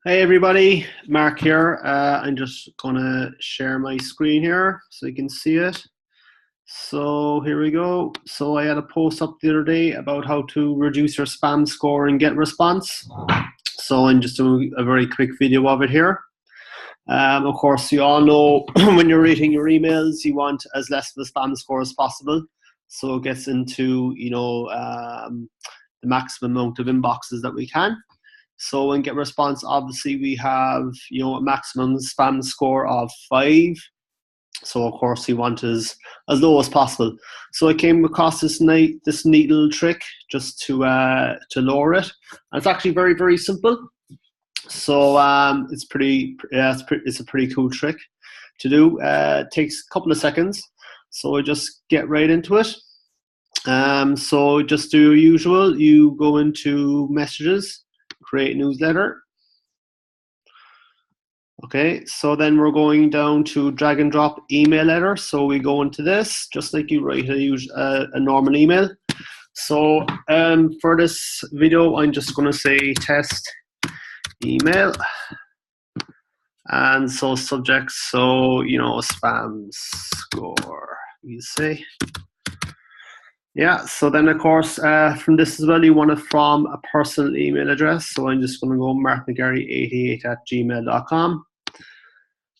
Hey everybody, Mark here. I'm just gonna share my screen here so you can see it. So here we go. So I had a post up the other day about how to reduce your spam score and get response. So I'm just doing a very quick video of it here. Of course, you all know when you're rating your emails, you want as less of a spam score as possible. So it gets into, the maximum amount of inboxes that we can. So in get response, obviously we have a maximum spam score of 5. So of course we want as low as possible. So I came across this neat little trick just to lower it. And it's actually very, very simple. So it's a pretty cool trick to do. It takes a couple of seconds. So I just get right into it. So just do your usual. You go into messages, create newsletter. Okay, so then we're going down to drag and drop email letter. So we go into this just like you write a normal email. So for this video, I'm just going to say test email, and so subjects. So spam score. You say. Yeah, so then of course from this as well, you want it from a personal email address. So I'm just going to go markmcgarry88@gmail.com.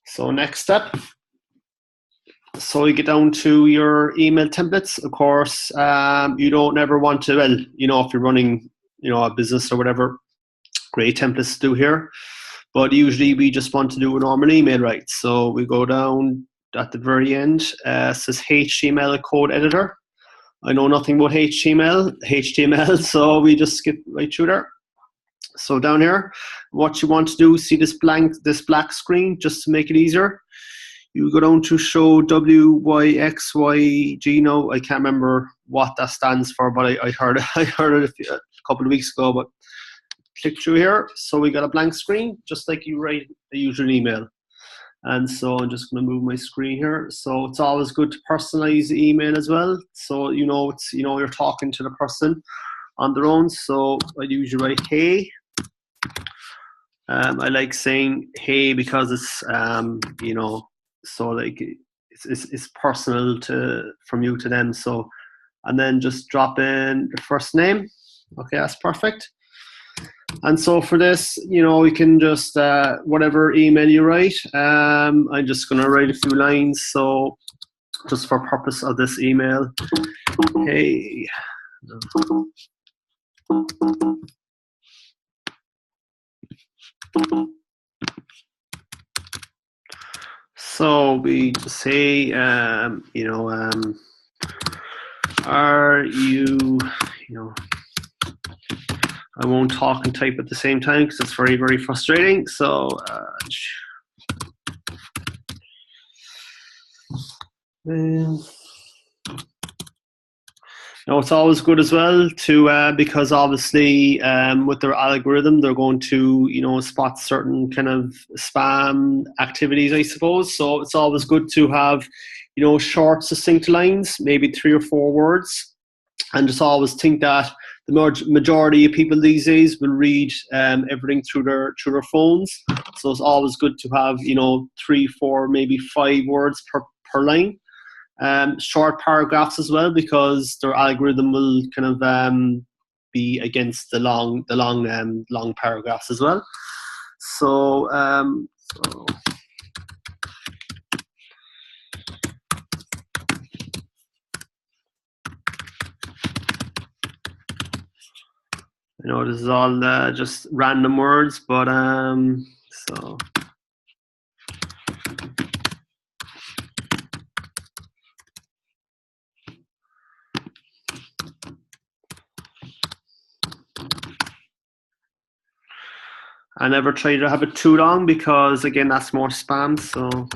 So next step. So you get down to your email templates. Of course, you don't ever want to, well, if you're running, a business or whatever, great templates to do here. But usually we just want to do a normal email, right? So we go down at the very end, says HTML code editor. I know nothing about HTML, so we just skip right through there. So down here, what you want to do, see this black screen, just to make it easier. You go down to show WYXYG. No, I can't remember what that stands for, but I heard it. I heard it a couple of weeks ago. But click through here. So we got a blank screen, just like you write a usual email. And so I'm just going to move my screen here. So it's always good to personalize the email as well. So it's you're talking to the person on their own. So I usually write hey. I like saying hey because it's so like it's personal from you to them. So and then just drop in the first name. Okay, that's perfect. And so for this, you can just, whatever email you write, I'm just going to write a few lines. So just for purpose of this email, hey. So we just say, are you, I won't talk and type at the same time because it's very, very frustrating. So, it's always good as well to because obviously with their algorithm, they're going to spot certain kind of spam activities, I suppose. So it's always good to have short, succinct lines, maybe 3 or 4 words, and just always think that the majority of people these days will read everything through their phones. So it's always good to have 3, 4, maybe 5 words per line. Short paragraphs as well, because their algorithm will kind of be against the long paragraphs as well. So I know this is all just random words, but so. I never try to have it too long because, again, that's more spam. So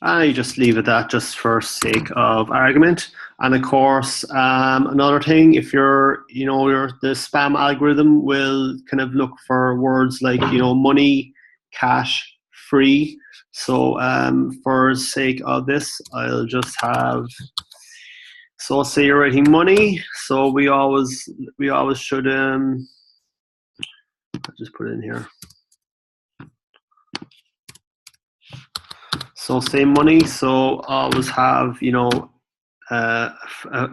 I just leave it that just for sake of argument. And of course, another thing, if the spam algorithm will kind of look for words like, money, cash, free. So for sake of this, I'll just have, so say you're writing money. So we always should, I'll just put it in here. So say money, so always have, a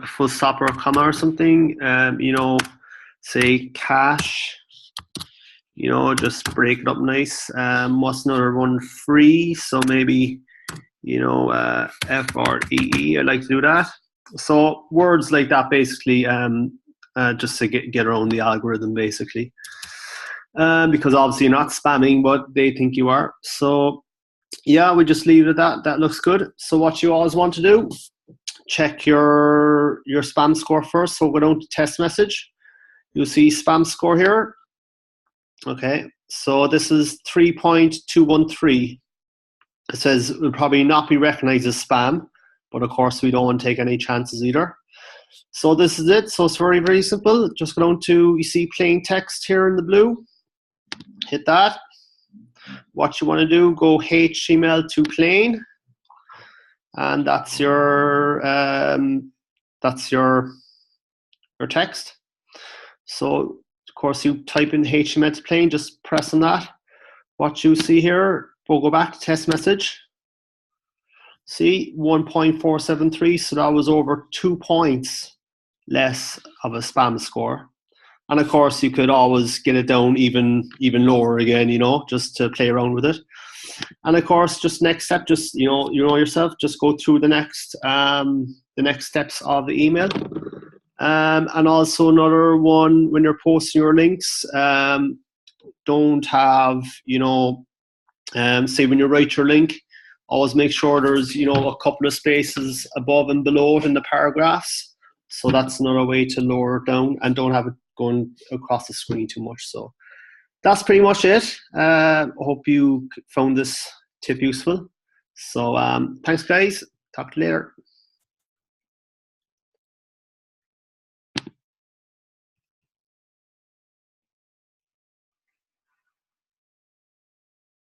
full stop or a comma or something, say cash, just break it up nice. What's another one? Free, so maybe, FREE, I like to do that. So words like that, basically, just to get around the algorithm, basically. Because obviously you're not spamming, but they think you are. So yeah, we just leave it at that. That looks good. So what you always want to do, check your spam score first. So go down to test message. You'll see spam score here. Okay, so this is 3.213. It says it will probably not be recognized as spam, but of course we don't want to take any chances either. So this is it. So it's very, very simple. Just go down to, you see plain text here in the blue. Hit that. What you want to do, go HTML to plain, and that's your text. So of course you type in HTML to plain, just press on that. What you see here, we'll go back to test message. See, 1.473, so that was over 2 points less of a spam score. And of course, you could always get it down even lower again, just to play around with it. And of course, just next step, just you know yourself, just go through the next steps of the email. And also another one, when you're posting your links, don't have, say when you write your link, always make sure there's, a couple of spaces above and below it in the paragraphs. So that's another way to lower it down, and don't have it going across the screen too much. So that's pretty much it. I hope you found this tip useful. So thanks guys, talk to you later.